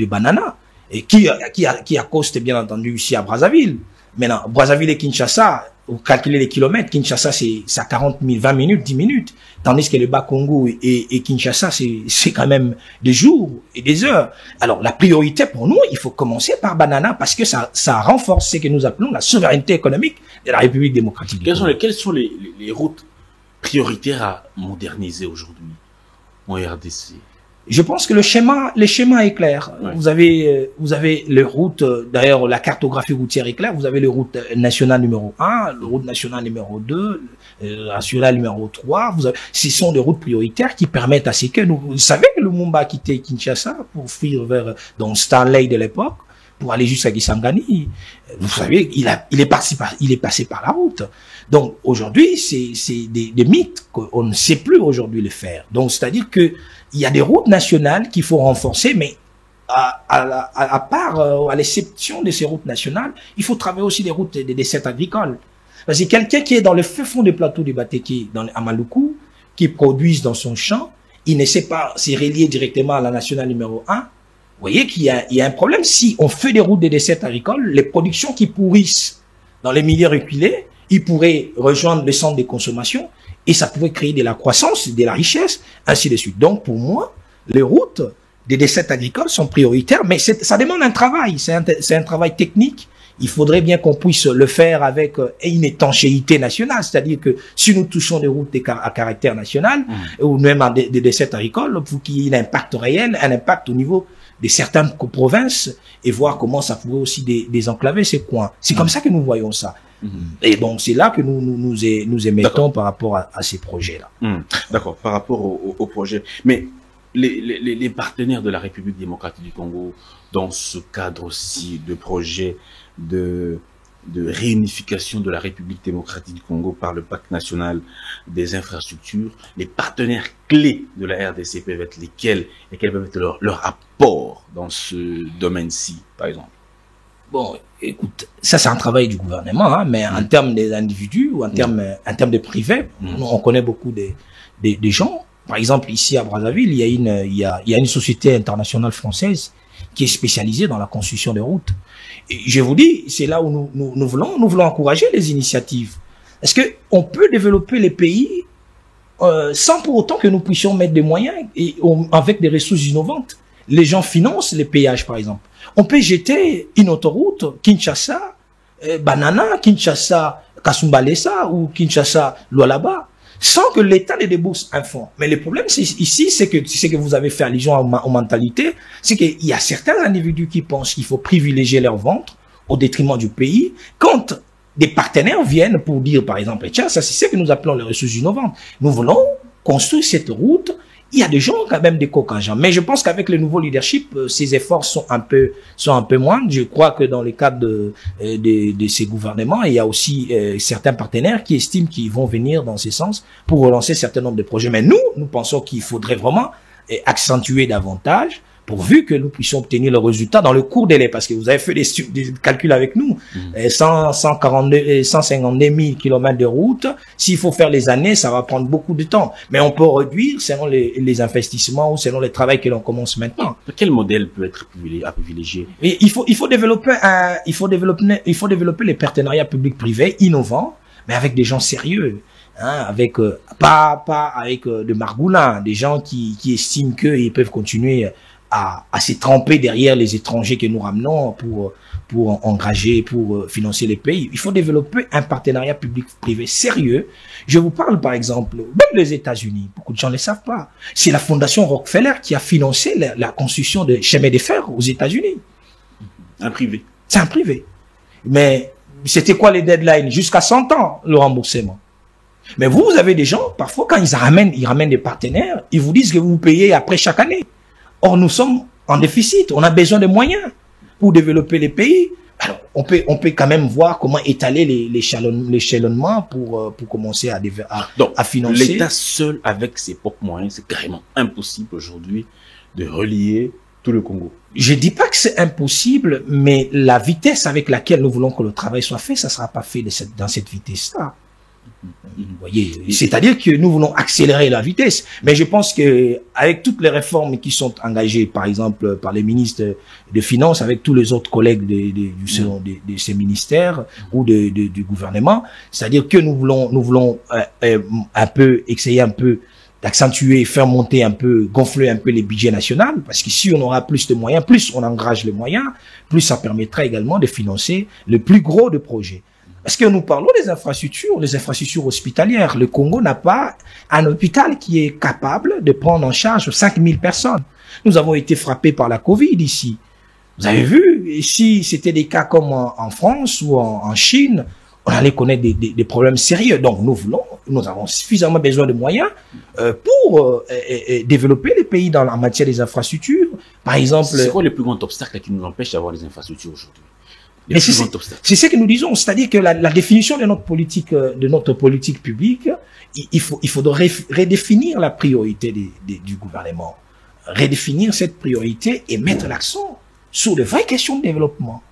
Banana et qui accostent bien entendu ici à Brazzaville. Maintenant, Brazzaville et Kinshasa, vous calculez les kilomètres, Kinshasa c'est à 40 000, 20 minutes, 10 minutes, tandis que le bas Congo et Kinshasa c'est quand même des jours et des heures. Alors la priorité pour nous, il faut commencer par Banana parce que ça renforce ce que nous appelons la souveraineté économique de la République démocratique. Quelles sont les routes prioritaires à moderniser aujourd'hui en RDC? Je pense que le schéma est clair. Ouais. Vous avez les routes, d'ailleurs la cartographie routière est claire, vous avez les routes nationales numéro 1, les routes nationales numéro 2, nationale numéro 3, ce sont des routes prioritaires qui permettent à ce que vous savez que Lumumba a quitté Kinshasa pour fuir vers Stanley de l'époque, pour aller jusqu'à Kisangani. Vous savez, il est passé par la route. Donc aujourd'hui, c'est des mythes qu'on ne sait plus aujourd'hui les faire. Donc c'est-à-dire que il y a des routes nationales qu'il faut renforcer, mais à l'exception de ces routes nationales, il faut travailler aussi les routes des desserts agricoles. Parce que quelqu'un qui est dans le fin fond des plateaux du Batéké, à Maluku, qui produisent dans son champ, il ne sait pas s'y relier directement à la nationale numéro 1. Vous voyez qu'il y a un problème. Si on fait des routes des desserts agricoles, les productions qui pourrissent dans les milieux reculés, ils pourraient rejoindre le centre de consommation et ça pourrait créer de la croissance, de la richesse, ainsi de suite. Donc, pour moi, les routes des desserts agricoles sont prioritaires, mais ça demande un travail. C'est un travail technique. Il faudrait bien qu'on puisse le faire avec une étanchéité nationale, c'est-à-dire que si nous touchons des routes à caractère national, ou même des desserts agricoles, pour qu'il y ait un impact réel, un impact au niveau de certaines provinces, et voir comment ça pourrait aussi désenclaver ces coins. C'est comme ça que nous voyons ça. Et donc, c'est là que nous émettons par rapport à ces projets-là. D'accord, par rapport au projet. Mais les partenaires de la République démocratique du Congo, dans ce cadre aussi de projet de réunification de la République démocratique du Congo par le pacte national des infrastructures, les partenaires clés de la RDC peuvent être lesquels et quels peuvent être leur apport dans ce domaine-ci, par exemple? Bon, écoute, ça c'est un travail du gouvernement, hein, mais en termes des individus ou en termes de privés, on connaît beaucoup des gens. Par exemple, ici à Brazzaville, il y a une société internationale française qui est spécialisée dans la construction de routes. Et je vous dis, c'est là où nous voulons encourager les initiatives. Est-ce que on peut développer les pays sans pour autant que nous puissions mettre des moyens et avec des ressources innovantes? Les gens financent les péages, par exemple. On peut jeter une autoroute Kinshasa, Banana, Kinshasa, Kasumbalesa ou Kinshasa, Lualaba, sans que l'État ne débourse un fonds. Mais le problème ici, c'est que vous avez fait allusion aux mentalités, c'est qu'il y a certains individus qui pensent qu'il faut privilégier leur ventre au détriment du pays. Quand des partenaires viennent pour dire, par exemple, tiens, ça c'est ce que nous appelons les ressources innovantes. Nous voulons construire cette route. Il y a des gens quand même des coquins, mais je pense qu'avec le nouveau leadership, ces efforts sont un peu moindres. Je crois que dans le cadre de ces gouvernements, il y a aussi certains partenaires qui estiment qu'ils vont venir dans ce sens pour relancer un certain nombre de projets. Mais nous pensons qu'il faudrait vraiment accentuer davantage pourvu que nous puissions obtenir le résultat dans le court délai, parce que vous avez fait des calculs avec nous, 152 000 kilomètres de route, s'il faut faire les années, ça va prendre beaucoup de temps, mais on peut réduire selon les investissements ou selon le travail que l'on commence maintenant. Quel modèle peut être à privilégier? Et il faut développer les partenariats publics-privés innovants, mais avec des gens sérieux. Hein, avec pas avec de margoulins, des gens qui estiment qu'ils peuvent continuer à se tremper derrière les étrangers que nous ramenons pour engager, pour financer les pays. Il faut développer un partenariat public-privé sérieux. Je vous parle par exemple, même les États-Unis, beaucoup de gens ne le savent pas. C'est la fondation Rockefeller qui a financé la construction de chemins de fer aux États-Unis. Un privé. C'est un privé. Mais c'était quoi les deadlines? Jusqu'à 100 ans, le remboursement. Mais vous avez des gens, parfois quand ils ramènent des partenaires, ils vous disent que vous payez après chaque année. Or, nous sommes en déficit. On a besoin de moyens pour développer les pays. Alors, on peut quand même voir comment étaler l'échelonnement pour commencer à financer. L'État seul, avec ses propres moyens, c'est carrément impossible aujourd'hui de relier tout le Congo. Je dis pas que c'est impossible, mais la vitesse avec laquelle nous voulons que le travail soit fait, ça sera pas fait dans cette vitesse-là. Vous voyez, c'est-à-dire que nous voulons accélérer la vitesse, mais je pense que avec toutes les réformes qui sont engagées, par exemple par les ministres de Finances, avec tous les autres collègues de ces ministères ou du gouvernement, c'est-à-dire que nous voulons un peu essayer un peu d'accentuer, faire monter un peu, gonfler un peu les budgets nationaux, parce que si on aura plus de moyens, plus on engage les moyens, plus ça permettra également de financer le plus gros de projets. Parce que nous parlons des infrastructures hospitalières. Le Congo n'a pas un hôpital qui est capable de prendre en charge 5000 personnes. Nous avons été frappés par la Covid ici. Vous avez vu, si c'était des cas comme en France ou en Chine, on allait connaître des problèmes sérieux. Donc nous avons suffisamment besoin de moyens pour développer les pays dans la matière des infrastructures. Par exemple, c'est quoi le plus grand obstacle qui nous empêche d'avoir des infrastructures aujourd'hui? Mais c'est ce que nous disons, c'est-à-dire que la définition de notre politique publique, il faudrait redéfinir la priorité du gouvernement. redéfinir cette priorité et mettre l'accent sur de vraies questions de développement.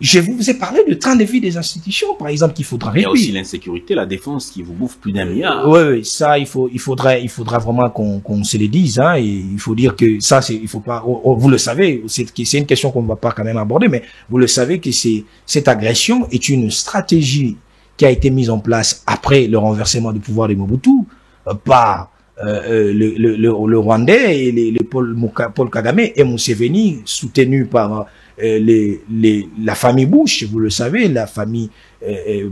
Je vous ai parlé du train de vie des institutions, par exemple, qu'il faudra réduire. Il y a aussi l'insécurité, la défense qui vous bouffe plus d'1 milliard. Oui, ça, il faudra vraiment qu'on se le dise, hein, et il faut dire que ça, il faut pas, vous le savez, c'est une question qu'on ne va pas quand même aborder, mais vous le savez que cette agression est une stratégie qui a été mise en place après le renversement du pouvoir de Mobutu, par le Rwandais et Paul Kagame et Museveni, soutenu par la famille Bush, vous le savez, la famille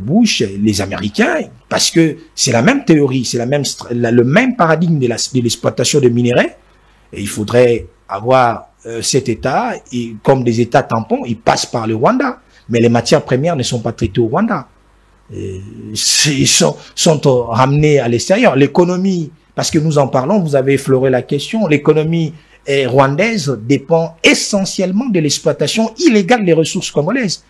Bush, les Américains, parce que c'est la même théorie, c'est le même paradigme de l'exploitation de minerais. Et il faudrait avoir cet État, et comme des États tampons, ils passent par le Rwanda, mais les matières premières ne sont pas traitées au Rwanda. Ils sont ramenés à l'extérieur. L'économie, parce que nous en parlons, vous avez effleuré la question, l'économie rwandaise dépend essentiellement de l'exploitation illégale des ressources congolaises.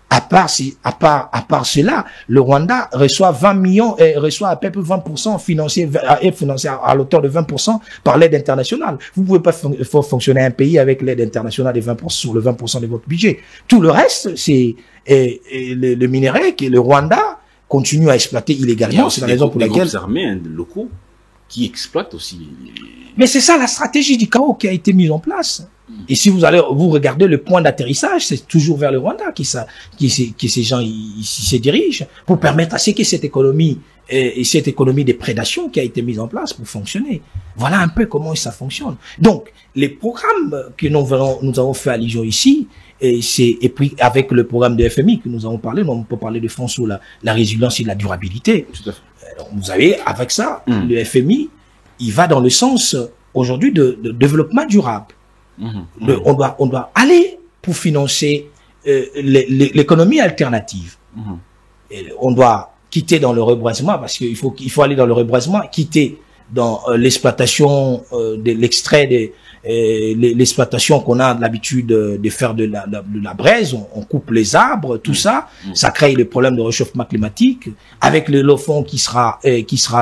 À part cela, le Rwanda reçoit 20 millions et reçoit à peu près 20% financé à l'auteur de 20% par l'aide internationale. Vous ne pouvez pas fonctionner un pays avec l'aide internationale de 20% sur le 20% de votre budget. Tout le reste, c'est le minerai que le Rwanda continue à exploiter illégalement. C'est la raison pour laquelle les groupes armés locaux qui exploitent aussi. Mais c'est ça la stratégie du chaos qui a été mise en place. Et si vous regardez le point d'atterrissage, c'est toujours vers le Rwanda que ces gens se dirigent pour permettre à ce que cette économie de prédation qui a été mise en place pour fonctionner. Voilà un peu comment ça fonctionne. Donc, les programmes que nous avons fait allusion ici, et puis avec le programme de FMI que nous avons parlé, on peut parler de fonds sur la résilience et la durabilité. Tout à fait. Alors, vous avez, avec ça, le FMI, il va dans le sens aujourd'hui de développement durable. On doit aller pour financer l'économie alternative. Et on doit quitter dans le reboisement, parce qu'il faut aller dans le reboisement, quitter dans l'exploitation de l'extrait l'exploitation qu'on a l'habitude de faire de la braise, on coupe les arbres, tout ça, ça crée le problème de réchauffement climatique. Avec le fonds qui sera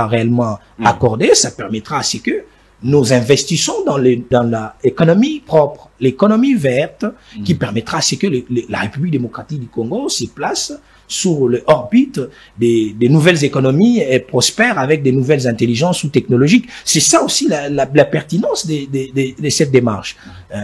réellement accordé, ça permettra à ce que nous investissons dans la économie propre, l'économie verte, qui permettra à ce que la République démocratique du Congo se place sur l'orbite des nouvelles économies et prospère avec des nouvelles intelligences ou technologiques. C'est ça aussi la pertinence de cette démarche.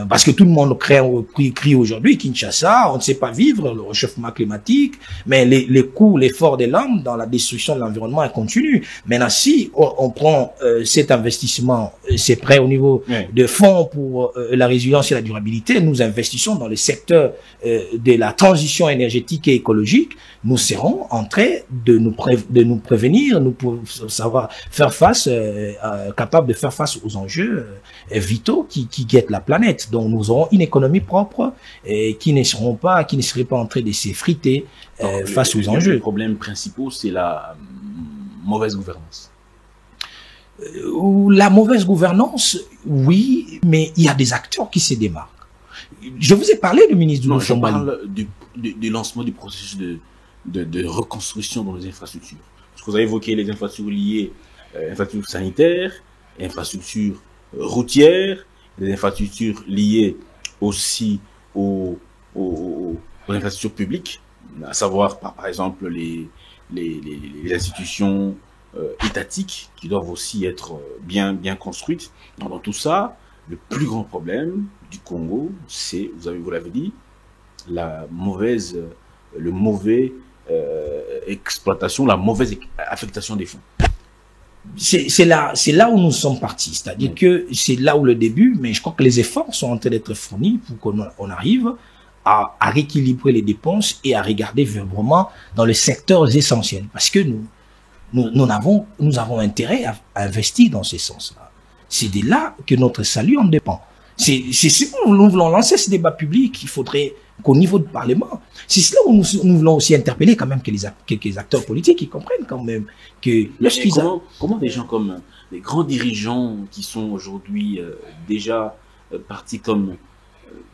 Parce que tout le monde crie aujourd'hui, Kinshasa, on ne sait pas vivre, le réchauffement climatique, mais les coûts, l'effort de l'homme dans la destruction de l'environnement est continu. Maintenant, si on prend cet investissement, c'est prêt au niveau de fonds pour la résilience et la durabilité, nous investissons dans le secteur de la transition énergétique et écologique, nous serons en train de nous prévenir, nous pour savoir faire face, capable de faire face aux enjeux vitaux qui guettent la planète. Donc nous aurons une économie propre et qui ne seraient pas en train de s'effriter face aux enjeux. Le problème principal, c'est la mauvaise gouvernance. La mauvaise gouvernance, oui, mais il y a des acteurs qui se démarquent. Je vous ai parlé du ministre du Je parle du lancement du processus de reconstruction dans les infrastructures. Parce que vous avez évoqué les infrastructures liées, infrastructures sanitaires, infrastructures routières, les infrastructures liées aussi aux infrastructures publiques, à savoir par exemple les institutions étatiques qui doivent aussi être bien construites. Dans tout ça, le plus grand problème du Congo, c'est, vous l'avez dit, la mauvaise exploitation, la mauvaise affectation des fonds. C'est là où nous sommes partis, c'est-à-dire que c'est là où le début, mais je crois que les efforts sont en train d'être fournis pour qu'on arrive à rééquilibrer les dépenses et à regarder vraiment dans les secteurs essentiels, parce que nous avons intérêt à investir dans ce sens-là. C'est de là que notre salut en dépend. C'est nous voulons lancer ce débat public, il faudrait qu'au niveau du Parlement, c'est cela où nous voulons aussi interpeller quand même quelques acteurs politiques qui comprennent quand même que comment des gens comme les grands dirigeants qui sont aujourd'hui déjà partis comme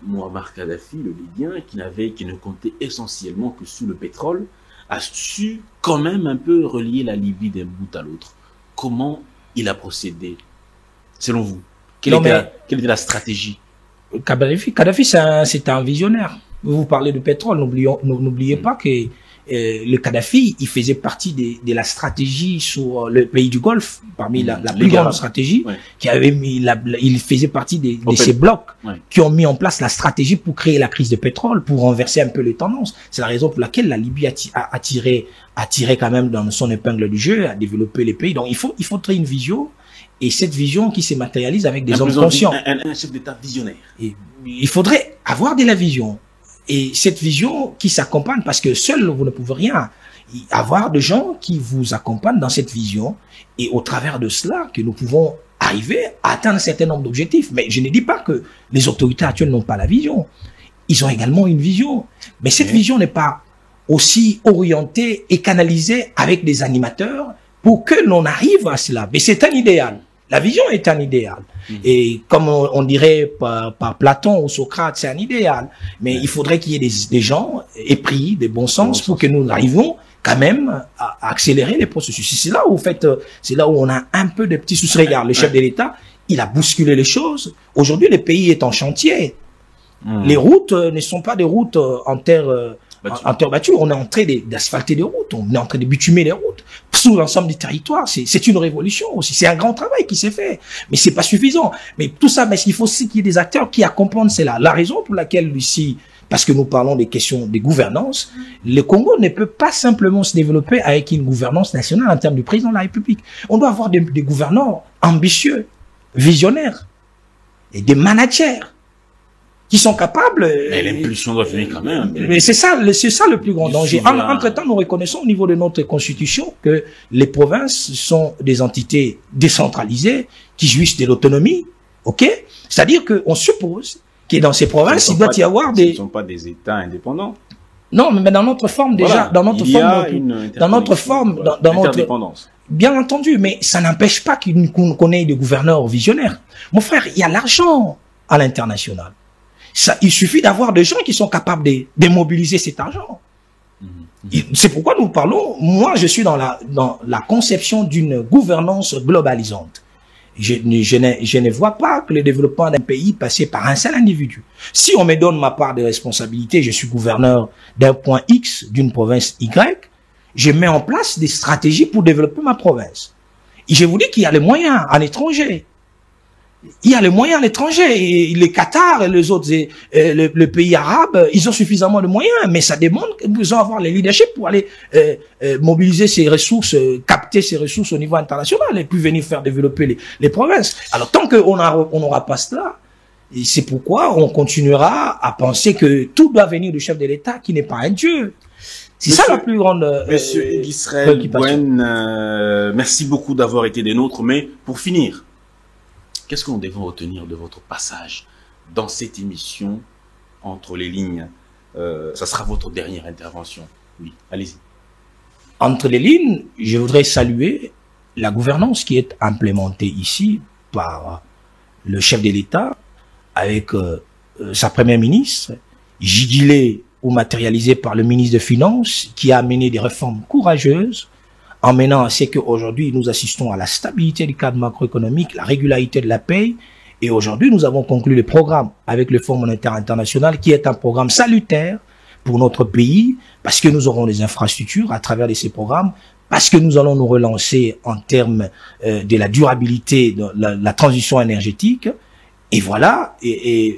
Muammar Kadhafi, le Libyen, qui ne comptait essentiellement que sur le pétrole, a su quand même un peu relier la Libye d'un bout à l'autre. Comment il a procédé, selon vous? Quelle était la stratégie? Kadhafi, c'est un visionnaire. Vous parlez de pétrole, n'oubliez pas que le Kadhafi, il faisait partie de la stratégie sur le pays du Golfe, parmi la plus grande stratégie, qui avait mis il faisait partie de ces blocs qui ont mis en place la stratégie pour créer la crise de pétrole, pour renverser un peu les tendances. C'est la raison pour laquelle la Libye a tiré quand même dans son épingle du jeu, a développé les pays. Donc il faut créer une vision, et cette vision qui se matérialise avec des hommes conscients. Un chef d'État visionnaire. Et il faudrait avoir de la vision. Et cette vision qui s'accompagne, parce que seul vous ne pouvez rien, avoir des gens qui vous accompagnent dans cette vision, et au travers de cela que nous pouvons arriver à atteindre un certain nombre d'objectifs. Mais je ne dis pas que les autorités actuelles n'ont pas la vision. Ils ont également une vision. Mais cette vision n'est pas aussi orientée et canalisée avec des animateurs pour que l'on arrive à cela. Mais c'est un idéal. La vision est un idéal. Et comme on dirait par Platon ou Socrate, c'est un idéal. Mais il faudrait qu'il y ait des gens épris, de bon sens, pour que nous arrivions quand même à accélérer les processus. C'est là où, c'est là où on a un peu de petits soucis. Regarde, le chef de l'État, il a bousculé les choses. Aujourd'hui, le pays est en chantier. Les routes ne sont pas des routes en terre battue. On est en train d'asphalter des routes. On est en train de bitumer les routes sous l'ensemble du territoire. C'est une révolution aussi. C'est un grand travail qui s'est fait. Mais c'est pas suffisant. Mais tout ça, mais il faut aussi qu'il y ait des acteurs qui accompagnent cela. La raison pour laquelle ici, parce que nous parlons des questions de gouvernance, le Congo ne peut pas simplement se développer avec une gouvernance nationale en termes du président de la République. On doit avoir des gouvernants ambitieux, visionnaires, et des managers qui sont capables. Mais l'impulsion doit venir quand même. Mais c'est ça le plus grand danger. Entre-temps, nous reconnaissons au niveau de notre constitution que les provinces sont des entités décentralisées qui jouissent de l'autonomie. OK? C'est-à-dire qu'on suppose que dans ces provinces, il doit y avoir des... Ce ne sont pas des États indépendants. Non, mais dans notre forme déjà, dans notre forme, dans notre interdépendance. Bien entendu, mais ça n'empêche pas qu'on ait des gouverneurs visionnaires. Mon frère, il y a l'argent à l'international. Il suffit d'avoir des gens qui sont capables de mobiliser cet argent. C'est pourquoi nous parlons, moi je suis dans la conception d'une gouvernance globalisante. Je ne vois pas que le développement d'un pays passe par un seul individu. Si on me donne ma part de responsabilité, je suis gouverneur d'un point X, d'une province Y, je mets en place des stratégies pour développer ma province. Et je vous dis qu'il y a les moyens à l'étranger. Il y a les moyens à l'étranger, et les Qatar et les autres, le pays arabe, ils ont suffisamment de moyens, mais ça demande qu'ils ont avoir les leaderships pour aller mobiliser ces ressources, capter ces ressources au niveau international et puis venir faire développer les provinces. Alors tant qu'on n'aura pas cela, c'est pourquoi on continuera à penser que tout doit venir du chef de l'État qui n'est pas un dieu. C'est ça la plus grande Monsieur Israël Bouen, merci beaucoup d'avoir été des nôtres, mais pour finir, qu'est-ce que nous devons retenir de votre passage dans cette émission Entre les lignes? Ça sera votre dernière intervention. Oui, allez-y. Entre les lignes, je voudrais saluer la gouvernance qui est implémentée ici par le chef de l'État avec sa première ministre, jugulée ou matérialisée par le ministre des Finances, qui a mené des réformes courageuses, en menant à ce qu'aujourd'hui, nous assistons à la stabilité du cadre macroéconomique, la régularité de la paie. Et aujourd'hui, nous avons conclu le programme avec le Fonds monétaire international, qui est un programme salutaire pour notre pays, parce que nous aurons des infrastructures à travers de ces programmes, parce que nous allons nous relancer en termes de la durabilité, de la transition énergétique. Et voilà,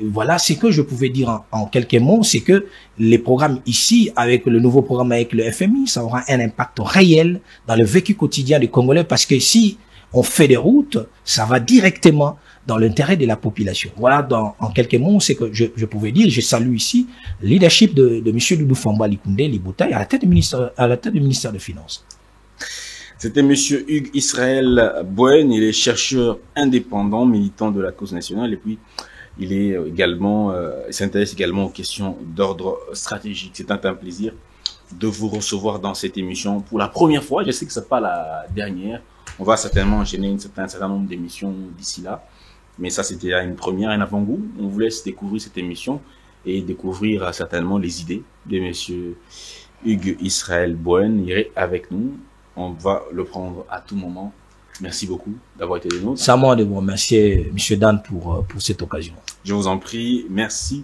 voilà ce que je pouvais dire en quelques mots, c'est que les programmes ici, avec le nouveau programme avec le FMI, ça aura un impact réel dans le vécu quotidien des Congolais, parce que si on fait des routes, ça va directement dans l'intérêt de la population. Voilà, en quelques mots, c'est que je pouvais dire. Je salue ici le leadership de M. Doudou Famba Likunde Liboutai à la tête du ministère des Finances. C'était Monsieur Hugues Israël Bouen, il est chercheur indépendant, militant de la cause nationale, et puis il est également, il s'intéresse également aux questions d'ordre stratégique. C'est un plaisir de vous recevoir dans cette émission pour la première fois. Je sais que c'est pas la dernière. On va certainement enchaîner un certain nombre d'émissions d'ici là, mais ça c'était une première, un avant-goût. On vous laisse découvrir cette émission et découvrir certainement les idées de Monsieur Hugues Israël Bouen. Il est avec nous. On va le prendre à tout moment Merci beaucoup d'avoir été des nôtres. C'est à moi de vous remercier, M. Dan, pour cette occasion. Je vous en prie. Merci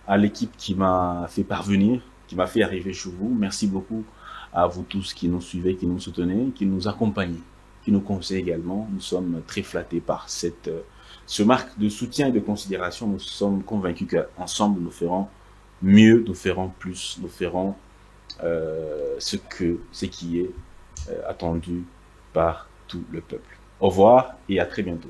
à l'équipe qui m'a fait parvenir, qui m'a fait arriver chez vous. Merci beaucoup à vous tous qui nous suivez, qui nous soutenez, qui nous accompagnez, qui nous conseillent également. Nous sommes très flattés par ce marque de soutien et de considération. Nous sommes convaincus qu'ensemble, nous ferons mieux, nous ferons plus, nous ferons ce qui est attendu par tout le peuple. Au revoir et à très bientôt.